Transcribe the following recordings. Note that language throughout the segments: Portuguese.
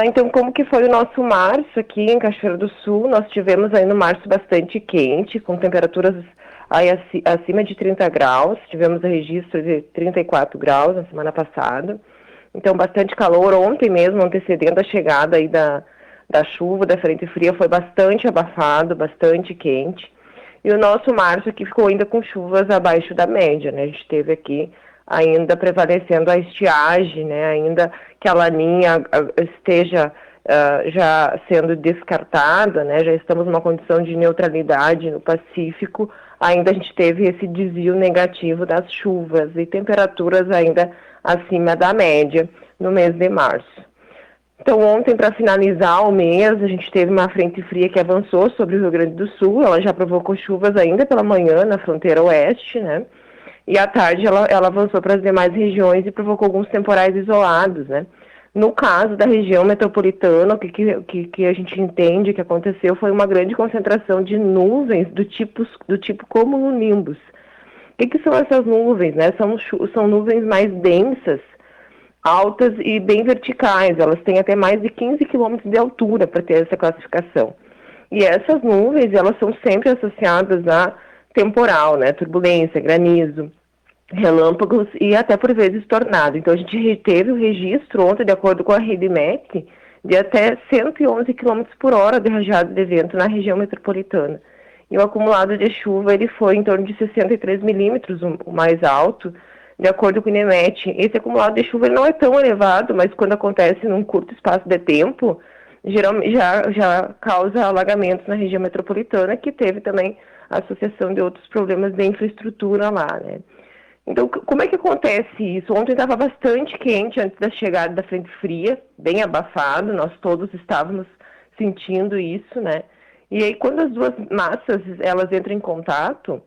Então, como que foi o nosso março aqui em Cachoeira do Sul? Nós tivemos aí no março bastante quente, com temperaturas aí acima de 30 graus. Tivemos registro de 34 graus na semana passada. Então, bastante calor. Ontem mesmo, antecedendo a chegada aí da chuva, da frente fria, foi bastante abafado, bastante quente. E o nosso março aqui ficou ainda com chuvas abaixo da média, né? A gente teve aqui ainda prevalecendo a estiagem, né? Ainda que a laninha esteja já sendo descartada, né? Já estamos numa condição de neutralidade no Pacífico, ainda a gente teve esse desvio negativo das chuvas e temperaturas ainda acima da média no mês de março. Então, ontem, para finalizar o mês, a gente teve uma frente fria que avançou sobre o Rio Grande do Sul. Ela já provocou chuvas ainda pela manhã na fronteira oeste, né? E à tarde ela avançou para as demais regiões e provocou alguns temporais isolados, né? No caso da região metropolitana, o que a gente entende que aconteceu foi uma grande concentração de nuvens do tipo cumulonimbus. O que são essas nuvens, né? São nuvens mais densas, altas e bem verticais. Elas têm até mais de 15 quilômetros de altura para ter essa classificação. E essas nuvens, elas são sempre associadas a temporal, né? Turbulência, granizo, relâmpagos e até por vezes tornado. Então a gente teve o registro ontem, de acordo com a rede MET, de até 111 km por hora de rajada de vento na região metropolitana. E o acumulado de chuva ele foi em torno de 63 milímetros, o mais alto, de acordo com o INEMET. Esse acumulado de chuva ele não é tão elevado, mas quando acontece num curto espaço de tempo, geralmente já causa alagamentos na região metropolitana, que teve também a associação de outros problemas de infraestrutura lá, né? Então, como é que acontece isso? Ontem estava bastante quente antes da chegada da frente fria, bem abafado, nós todos estávamos sentindo isso, né? E aí, quando as duas massas elas entram em contato,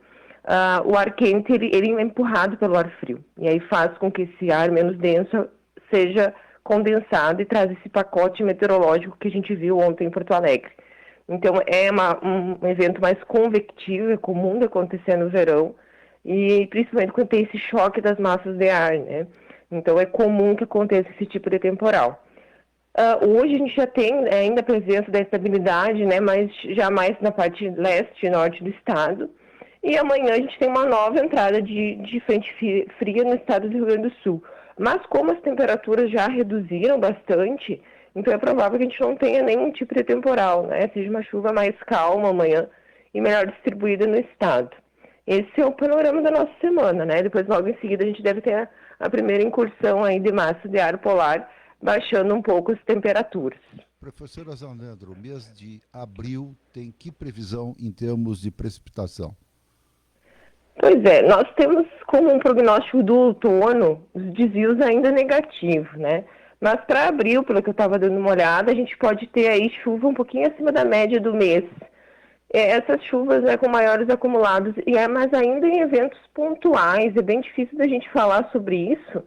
o ar quente ele é empurrado pelo ar frio. E aí faz com que esse ar menos denso seja condensado e traz esse pacote meteorológico que a gente viu ontem em Porto Alegre. Então, é um evento mais convectivo, é comum de acontecer no verão, e principalmente quando tem esse choque das massas de ar, né? Então, é comum que aconteça esse tipo de temporal. Hoje a gente já tem ainda a presença da estabilidade, né? Mas já mais na parte leste e norte do estado. E amanhã a gente tem uma nova entrada de frente fria no estado do Rio Grande do Sul. Mas como as temperaturas já reduziram bastante, então é provável que a gente não tenha nenhum tipo de temporal, né? Seja uma chuva mais calma amanhã e melhor distribuída no estado. Esse é o panorama da nossa semana, né? Depois, logo em seguida, a gente deve ter a primeira incursão aí de massa de ar polar, baixando um pouco as temperaturas. Professora Zanandro, o mês de abril tem que previsão em termos de precipitação? Pois é, nós temos como um prognóstico do outono os desvios ainda negativos, né? Mas para abril, pelo que eu estava dando uma olhada, a gente pode ter aí chuva um pouquinho acima da média do mês. Essas chuvas, né, com maiores acumulados, mas ainda em eventos pontuais, é bem difícil da gente falar sobre isso,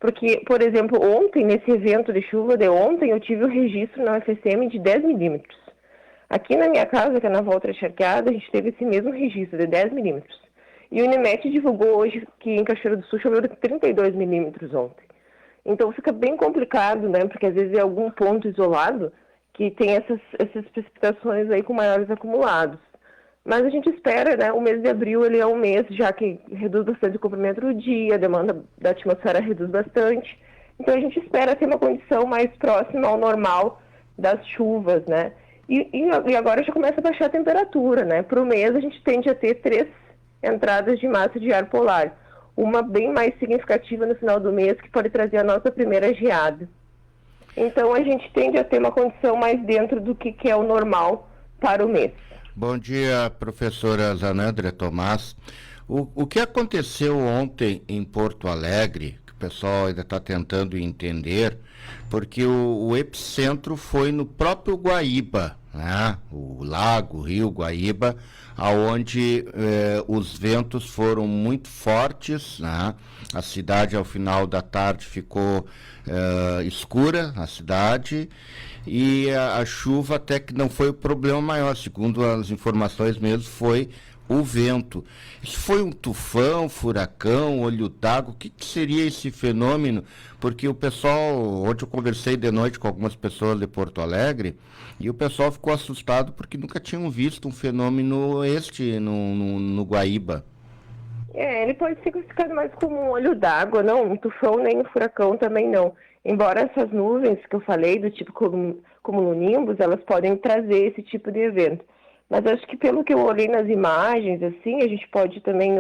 porque, por exemplo, ontem, nesse evento de chuva de ontem, eu tive o registro na UFSM de 10 milímetros. Aqui na minha casa, que é na Volta Encharcada, a gente teve esse mesmo registro de 10 milímetros. E o INEMET divulgou hoje que em Cachoeira do Sul choveu 32 milímetros ontem. Então fica bem complicado, né, porque às vezes é algum ponto isolado que tem essas precipitações aí com maiores acumulados. Mas a gente espera, né, o mês de abril ele é um mês já que reduz bastante o comprimento do dia, a demanda da atmosfera reduz bastante. Então a gente espera ter uma condição mais próxima ao normal das chuvas, né? E agora já começa a baixar a temperatura, né? Para o mês a gente tende a ter 3 entradas de massa de ar polar. Uma bem mais significativa no final do mês, que pode trazer a nossa primeira geada. Então, a gente tende a ter uma condição mais dentro do que é o normal para o mês. Bom dia, professora Zanandra Tomás. O que aconteceu ontem em Porto Alegre, que o pessoal ainda está tentando entender, porque o epicentro foi no próprio Guaíba, né? O lago, o rio Guaíba, aonde os ventos foram muito fortes, né? A cidade ao final da tarde ficou escura, a cidade, e a chuva até que não foi o problema maior, segundo as informações mesmo, foi o vento. Isso foi um tufão, furacão, olho d'água? O que, que seria esse fenômeno? Porque o pessoal, ontem eu conversei de noite com algumas pessoas de Porto Alegre e o pessoal ficou assustado porque nunca tinham visto um fenômeno este no Guaíba. Ele pode ser classificado mais como um olho d'água, não um tufão nem um furacão também não. Embora essas nuvens que eu falei, do tipo cumulonimbus, elas podem trazer esse tipo de evento. Mas acho que pelo que eu olhei nas imagens, assim, a gente pode também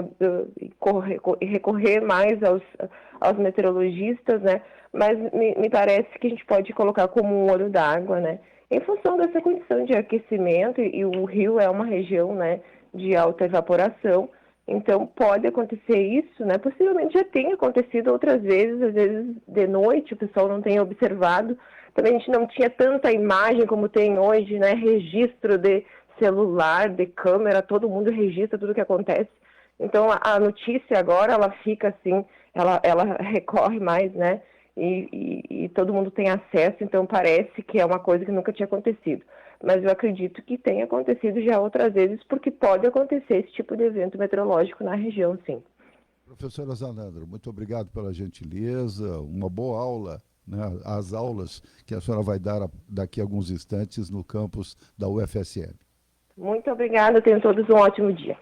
recorrer mais aos meteorologistas, né? Mas me parece que a gente pode colocar como um olho d'água, né? Em função dessa condição de aquecimento, e o Rio é uma região, né, de alta evaporação, então pode acontecer isso, né? Possivelmente já tenha acontecido outras vezes, às vezes de noite o pessoal não tem observado. Também a gente não tinha tanta imagem como tem hoje, né? Registro de celular, de câmera, todo mundo registra tudo o que acontece. Então a notícia agora ela fica assim, ela recorre mais, né? E todo mundo tem acesso, então parece que é uma coisa que nunca tinha acontecido. Mas eu acredito que tenha acontecido já outras vezes, porque pode acontecer esse tipo de evento meteorológico na região, sim. Professora Zanandro, muito obrigado pela gentileza, uma boa aula, né? As aulas que a senhora vai dar daqui a alguns instantes no campus da UFSM. Muito obrigada, tenham todos um ótimo dia.